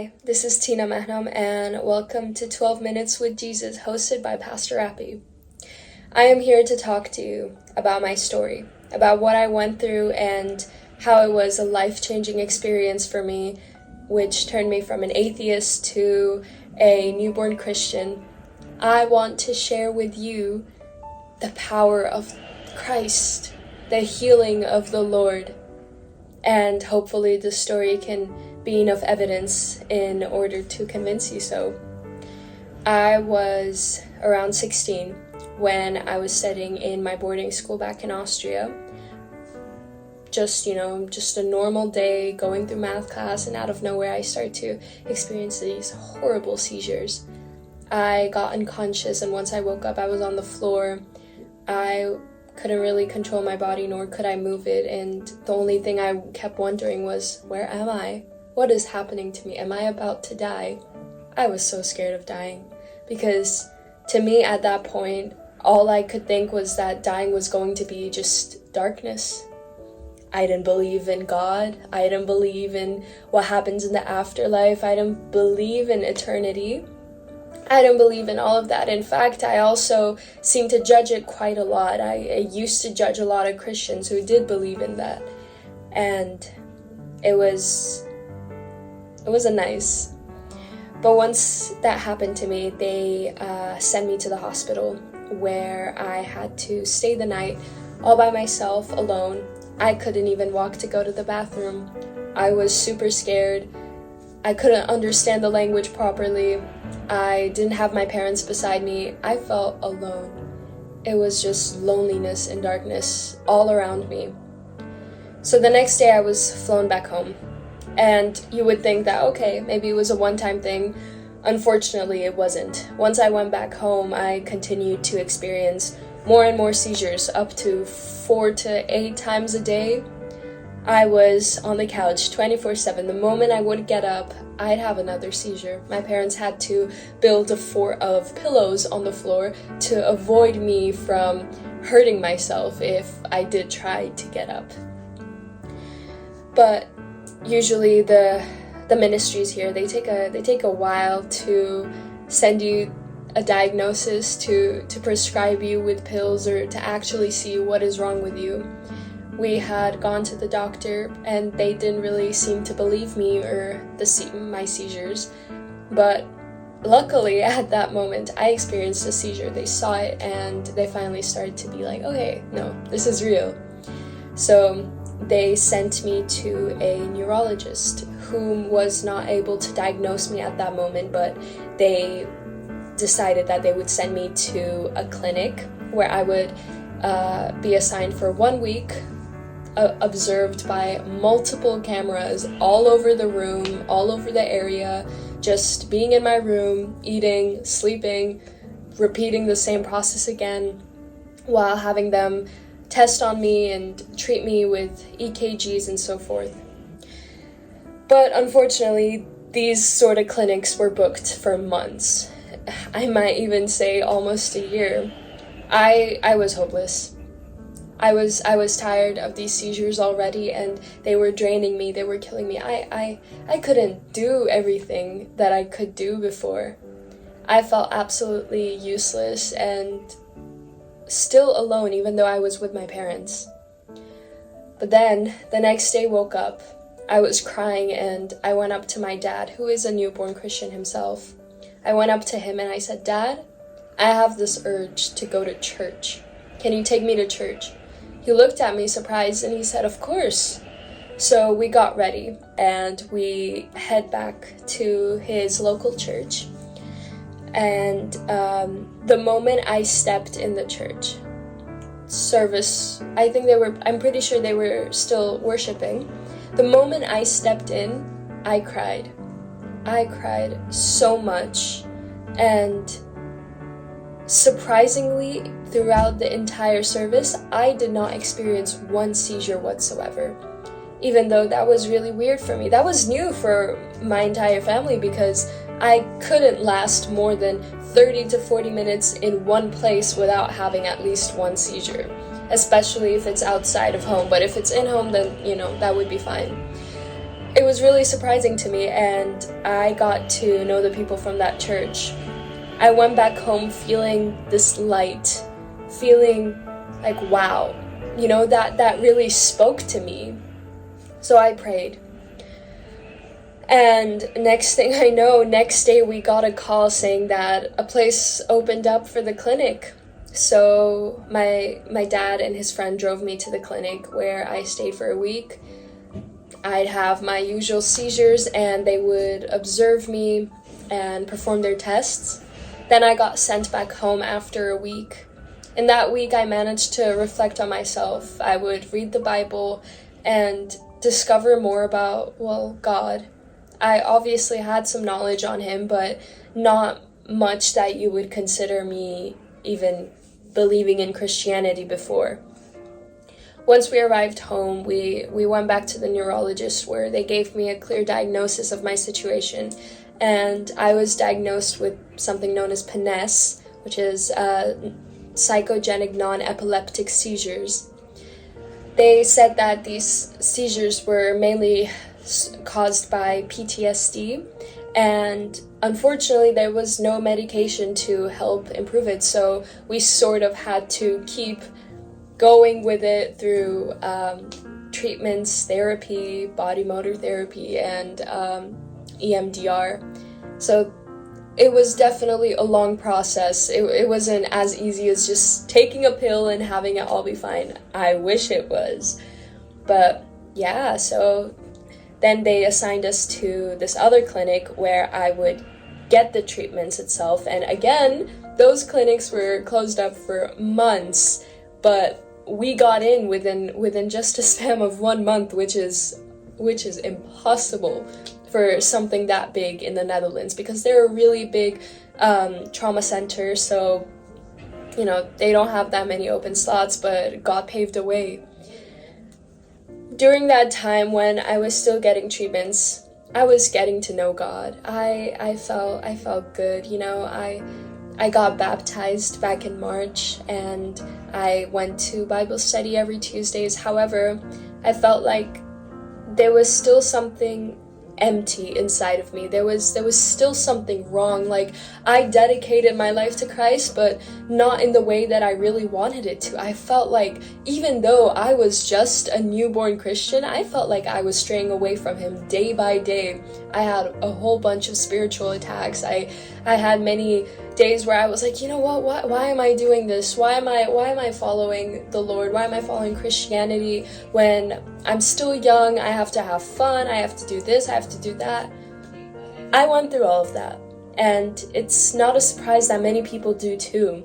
Hi, this is Tina Mehnam, and welcome to 12 Minutes with Jesus, hosted by Pastor Rappy. I am here to talk to you about my story, about what I went through and how it was a life-changing experience for me, which turned me from an atheist to a newborn Christian. I want to share with you the power of Christ, the healing of the Lord, and hopefully the story can be enough evidence in order to convince you so. I was around 16 when I was studying in my boarding school back in Austria. Just a normal day going through math class, and out of nowhere I started to experience these horrible seizures. I got unconscious, and once I woke up I was on the floor. I couldn't really control my body, nor could I move it, and the only thing I kept wondering was, where am I? What is happening to me? Am I about to die? I was so scared of dying, because to me at that point, all I could think was that dying was going to be just darkness. I didn't believe in God. I didn't believe in what happens in the afterlife. I didn't believe in eternity. I didn't believe in all of that. In fact, I also seemed to judge it quite a lot. I used to judge a lot of Christians who did believe in that. And it was a nice. But once that happened to me, they sent me to the hospital, where I had to stay the night all by myself, alone. I couldn't even walk to go to the bathroom. I was super scared. I couldn't understand the language properly. I didn't have my parents beside me. I felt alone. It was just loneliness and darkness all around me. So the next day I was flown back home. And you would think that, okay, maybe it was a one-time thing. Unfortunately, it wasn't. Once I went back home, I continued to experience more and more seizures, up to 4 to 8 times a day. I was on the couch 24/7. The moment I would get up, I'd have another seizure. My parents had to build a fort of pillows on the floor to avoid me from hurting myself if I did try to get up. But usually the ministries here, they take a while to send you a diagnosis, to prescribe you with pills, or to actually see what is wrong with you. We had gone to the doctor, and they didn't really seem to believe me or my seizures. But luckily, at that moment, I experienced a seizure. They saw it, and they finally started to be like, okay, no, this is real. So they sent me to a neurologist whom was not able to diagnose me at that moment, but they decided that they would send me to a clinic where I would be assigned for 1 week, observed by multiple cameras all over the room, all over the area, just being in my room, eating, sleeping, repeating the same process again, while having them test on me and treat me with EKGs and so forth. But unfortunately, these sort of clinics were booked for months. I might even say almost a year. I was hopeless. I was tired of these seizures already, and they were draining me, they were killing me. I couldn't do everything that I could do before. I felt absolutely useless and still alone, even though I was with my parents. But then, the next day woke up. I was crying, and I went up to my dad, who is a newborn Christian himself. I went up to him and I said, "Dad, I have this urge to go to church. Can you take me to church?" He looked at me surprised and he said, "Of course." So we got ready and we head back to his local church. And the moment I stepped in the church service, I'm pretty sure they were still worshiping. The moment I stepped in, I cried. I cried so much, and surprisingly, throughout the entire service, I did not experience one seizure whatsoever. Even though that was really weird for me. That was new for my entire family, because I couldn't last more than 30 to 40 minutes in one place without having at least one seizure, especially if it's outside of home. But if it's in home, then, that would be fine. it was really surprising to me, and I got to know the people from that church. I went back home feeling this light, feeling like, wow, that really spoke to me. So I prayed. And next thing I know, next day we got a call saying that a place opened up for the clinic. So my dad and his friend drove me to the clinic, where I stayed for a week. I'd have my usual seizures, and they would observe me and perform their tests. Then I got sent back home after a week. In that week, I managed to reflect on myself. I would read the Bible and discover more about, God. I obviously had some knowledge on him, but not much that you would consider me even believing in Christianity before. Once we arrived home, we went back to the neurologist, where they gave me a clear diagnosis of my situation. And I was diagnosed with something known as PNES, which is psychogenic non-epileptic seizures. They said that these seizures were mainly caused by PTSD, and unfortunately there was no medication to help improve it, so we sort of had to keep going with it through treatments, therapy, body motor therapy, and EMDR. So it was definitely a long process. It wasn't as easy as just taking a pill and having it all be fine. I wish it was. But yeah, so then they assigned us to this other clinic where I would get the treatments itself. And again, those clinics were closed up for months, but we got in within just a span of 1 month, which is impossible for something that big in the Netherlands, because they're a really big trauma center, so they don't have that many open slots, but God paved a way. During that time when I was still getting treatments, I was getting to know God. I felt good, I got baptized back in March, and I went to Bible study every Tuesdays. However, I felt like there was still something empty inside of me. There was still something wrong. Like, I dedicated my life to Christ, but not in the way that I really wanted it to. I felt like even though I was just a newborn Christian, I felt like I was straying away from him day by day. I had a whole bunch of spiritual attacks. I had many days where I was like, why am I doing this? Why am I following the Lord? Why am I following Christianity when I'm still young? I have to have fun. I have to do this. I have to do that. I went through all of that, and it's not a surprise that many people do too.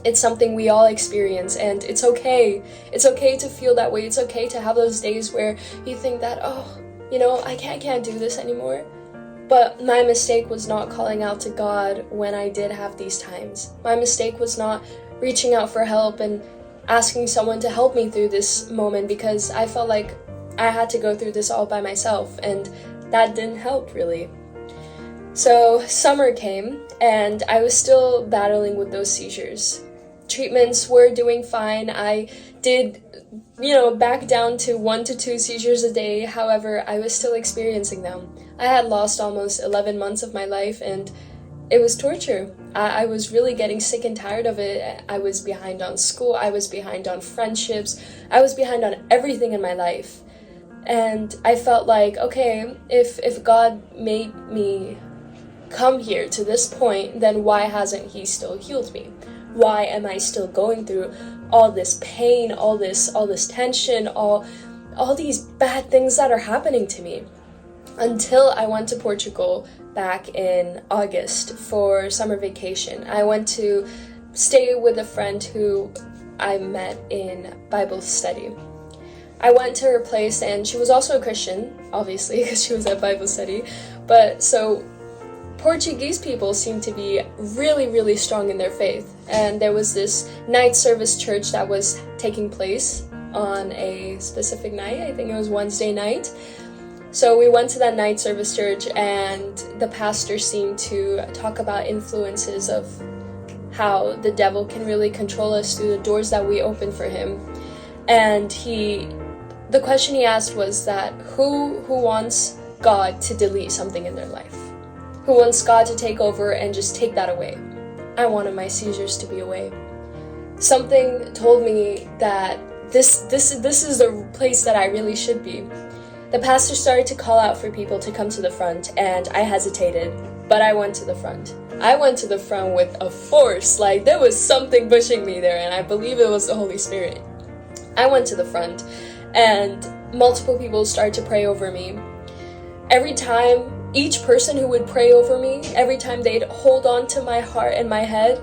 It's something we all experience, and it's okay. It's okay to feel that way. It's okay to have those days where you think that, I can't do this anymore. But my mistake was not calling out to God when I did have these times. My mistake was not reaching out for help and asking someone to help me through this moment, because I felt like I had to go through this all by myself, and that didn't help really. So summer came, and I was still battling with those seizures. Treatments were doing fine. I did, back down to 1 to 2 seizures a day. However, I was still experiencing them. I had lost almost 11 months of my life, and it was torture. I was really getting sick and tired of it. I was behind on school. I was behind on friendships. I was behind on everything in my life. And I felt like, okay, if God made me come here to this point, then why hasn't he still healed me? Why am I still going through all this pain, all this tension, all these bad things that are happening to me? Until I went to Portugal back in August for summer vacation. I went to stay with a friend who I met in Bible study. I went to her place, and she was also a Christian, obviously, because she was at Bible study. But so Portuguese people seem to be really, really strong in their faith. And there was this night service church that was taking place on a specific night. I think it was Wednesday night. So we went to that night service church, and the pastor seemed to talk about influences of how the devil can really control us through the doors that we open for him. And he the question he asked was that who wants God to delete something in their life? Who wants God to take over and just take that away? I wanted my seizures to be away. Something told me that this is the place that I really should be. The pastor started to call out for people to come to the front, and I hesitated, but I went to the front. I went to the front with a force, like there was something pushing me there, and I believe it was the Holy Spirit. I went to the front, and multiple people started to pray over me. Every time, each person who would pray over me, every time they'd hold on to my heart and my head,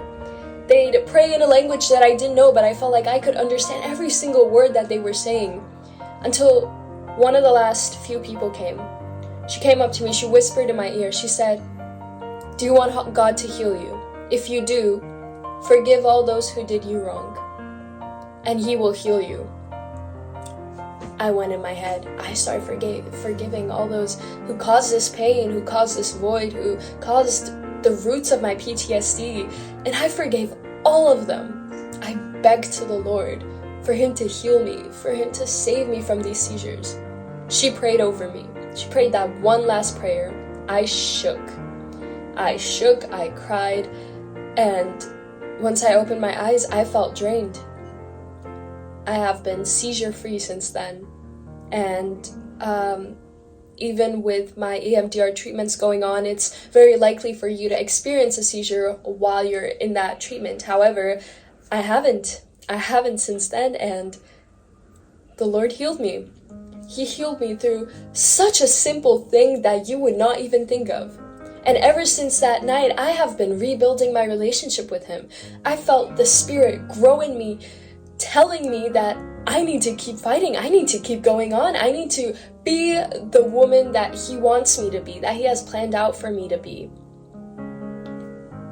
they'd pray in a language that I didn't know, but I felt like I could understand every single word that they were saying. Until one of the last few people came. She came up to me, she whispered in my ear, she said, "Do you want God to heal you? If you do, forgive all those who did you wrong, and He will heal you." I went in my head. I started forgiving all those who caused this pain, who caused this void, who caused the roots of my PTSD, and I forgave all of them. I begged to the Lord for Him to heal me, for Him to save me from these seizures. She prayed over me. She prayed that one last prayer. I shook, I cried, and once I opened my eyes, I felt drained. I have been seizure-free since then, and even with my EMDR treatments going on, it's very likely for you to experience a seizure while you're in that treatment. However, I haven't since then, and the Lord healed me. He healed me through such a simple thing that you would not even think of. And ever since that night, I have been rebuilding my relationship with Him. I felt the Spirit grow in me, telling me that I need to keep fighting. I need to keep going on. I need to be the woman that He wants me to be, that He has planned out for me to be.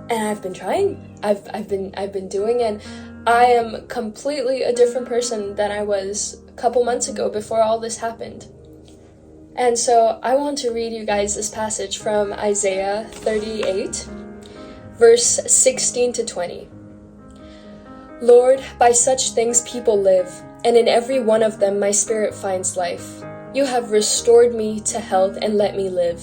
And I've been trying. I've been doing, and I am completely a different person than I was a couple months ago before all this happened. And so I want to read you guys this passage from Isaiah 38, verse 16 to 20. Lord, by such things people live, and in every one of them my spirit finds life. You have restored me to health and let me live.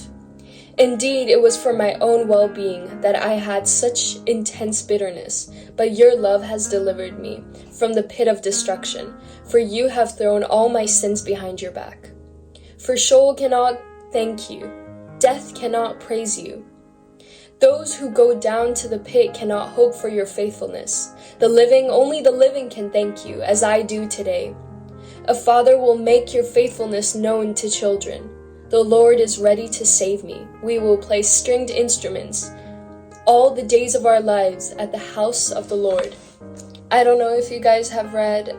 Indeed, it was for my own well-being that I had such intense bitterness, but your love has delivered me from the pit of destruction, for you have thrown all my sins behind your back. For Sheol cannot thank you, death cannot praise you. Those who go down to the pit cannot hope for your faithfulness. Only the living can thank you, as I do today. A father will make your faithfulness known to children. The Lord is ready to save me. We will play stringed instruments all the days of our lives at the house of the Lord. I don't know if you guys have read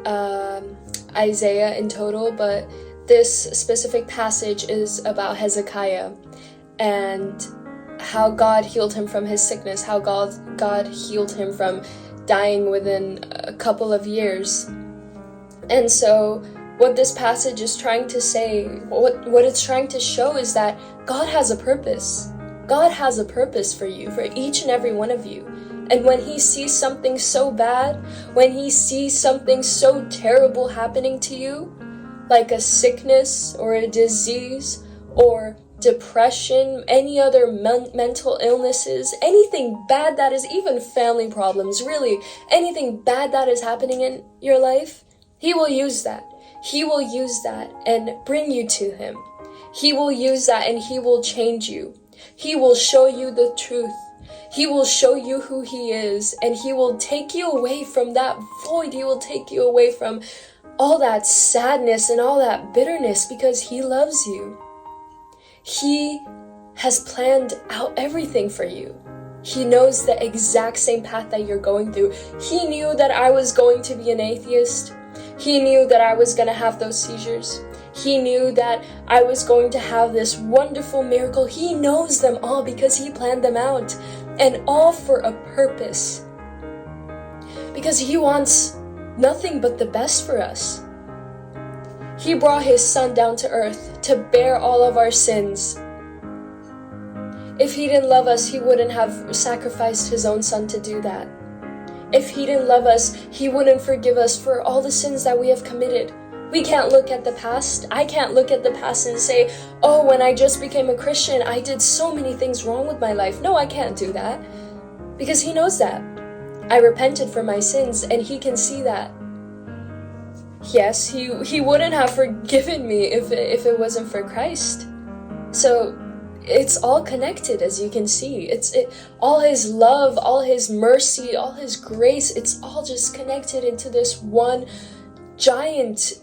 Isaiah in total, but this specific passage is about Hezekiah and how God healed him from his sickness, how God healed him from dying within a couple of years. And so what this passage is trying to say, what it's trying to show is that God has a purpose. God has a purpose for you, for each and every one of you. And when He sees something so bad, when He sees something so terrible happening to you, like a sickness or a disease or depression, any other mental illnesses, anything bad that is, even family problems, really, anything bad that is happening in your life, He will use that. He will use that and bring you to Him. He will use that and He will change you. He will show you the truth. He will show you who He is, and He will take you away from that void. He will take you away from all that sadness and all that bitterness, because He loves you. He has planned out everything for you. He knows the exact same path that you're going through. He knew that I was going to be an atheist. He knew that I was going to have those seizures. He knew that I was going to have this wonderful miracle. He knows them all because He planned them out, and all for a purpose. Because He wants nothing but the best for us. He brought His Son down to earth to bear all of our sins. If He didn't love us, He wouldn't have sacrificed His own Son to do that. If He didn't love us, He wouldn't forgive us for all the sins that we have committed. We can't look at the past. I can't look at the past and say, oh, when I just became a Christian, I did so many things wrong with my life. No, I can't do that. Because he knows that. I repented for my sins, and he can see that. Yes, he wouldn't have forgiven me if it wasn't for Christ. So it's all connected, as you can see. All his love, all his mercy, all his grace, it's all just connected into this one giant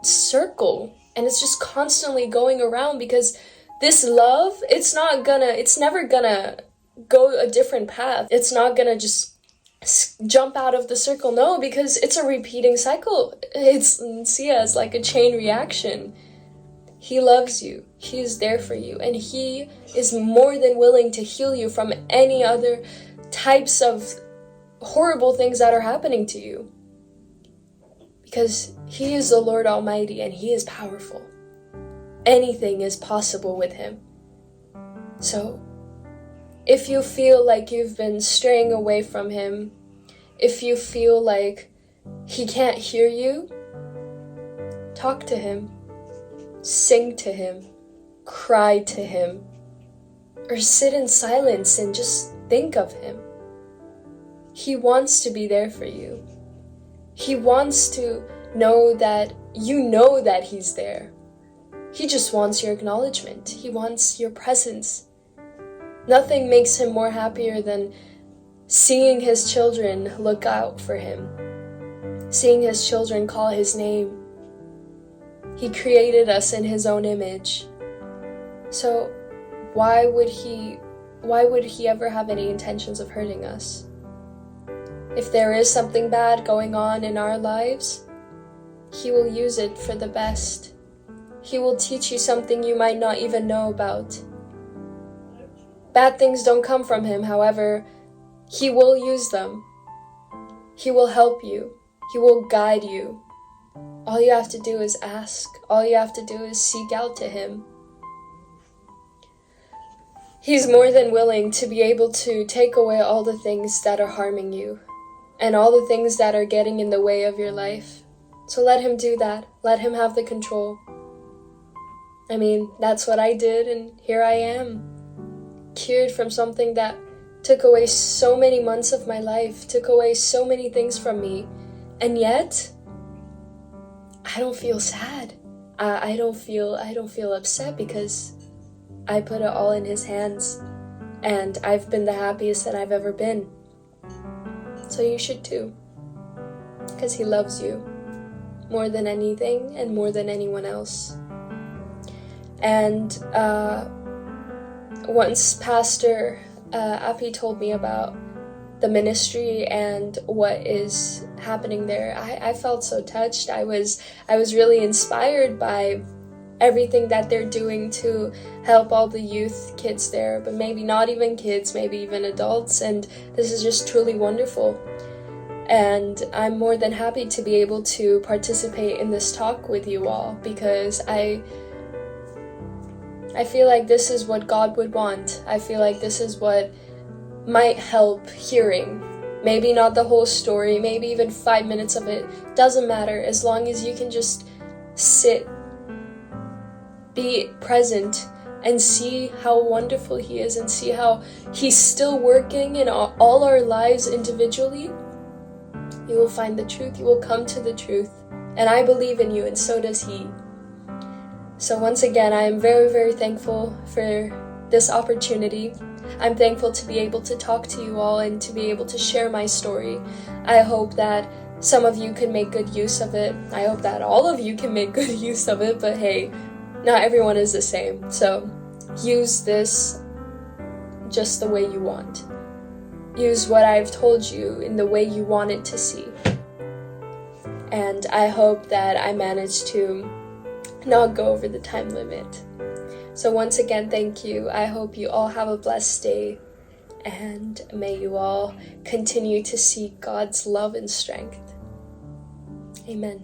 circle. And it's just constantly going around, because this love, it's never gonna go a different path. It's not gonna just jump out of the circle. No, because it's a repeating cycle. It's like a chain reaction. He loves you. He is there for you. And he is more than willing to heal you from any other types of horrible things that are happening to you. Because he is the Lord Almighty, and he is powerful. Anything is possible with him. So, if you feel like you've been straying away from him, if you feel like he can't hear you, talk to him, sing to him, cry to him, or sit in silence and just think of him. He wants to be there for you. He wants to know that you know that he's there. He just wants your acknowledgement. He wants your presence. Nothing makes him more happier than seeing his children look out for him, seeing his children call his name. He created us in his own image. So why would he ever have any intentions of hurting us? If there is something bad going on in our lives, he will use it for the best. He will teach you something you might not even know about. Bad things don't come from him, however, he will use them. He will help you. He will guide you. All you have to do is ask. All you have to do is seek out to him. He's more than willing to be able to take away all the things that are harming you and all the things that are getting in the way of your life. So let him do that. Let him have the control. I mean, that's what I did, and here I am. Cured from something that took away so many months of my life, took away so many things from me, and yet I don't feel sad. I don't feel upset, because I put it all in his hands, and I've been the happiest that I've ever been. So you should too, because he loves you more than anything and more than anyone else. And once Pastor Appy told me about the ministry and what is happening there, I felt so touched. I was really inspired by everything that they're doing to help all the youth kids there, but maybe not even kids, maybe even adults, and this is just truly wonderful. And I'm more than happy to be able to participate in this talk with you all, because I feel like this is what God would want. I feel like this is what might help hearing. Maybe not the whole story, maybe even 5 minutes of it. Doesn't matter, as long as you can just sit, be present, and see how wonderful he is, and see how he's still working in all our lives individually. You will find the truth. You will come to the truth. And I believe in you, and so does he. So once again, I am very, very thankful for this opportunity. I'm thankful to be able to talk to you all and to be able to share my story. I hope that some of you can make good use of it. I hope that all of you can make good use of it, but hey, not everyone is the same. So use this just the way you want. Use what I've told you in the way you want it to see. And I hope that I managed to not go over the time limit. So once again, thank you. I hope you all have a blessed day, and may you all continue to seek God's love and strength. Amen.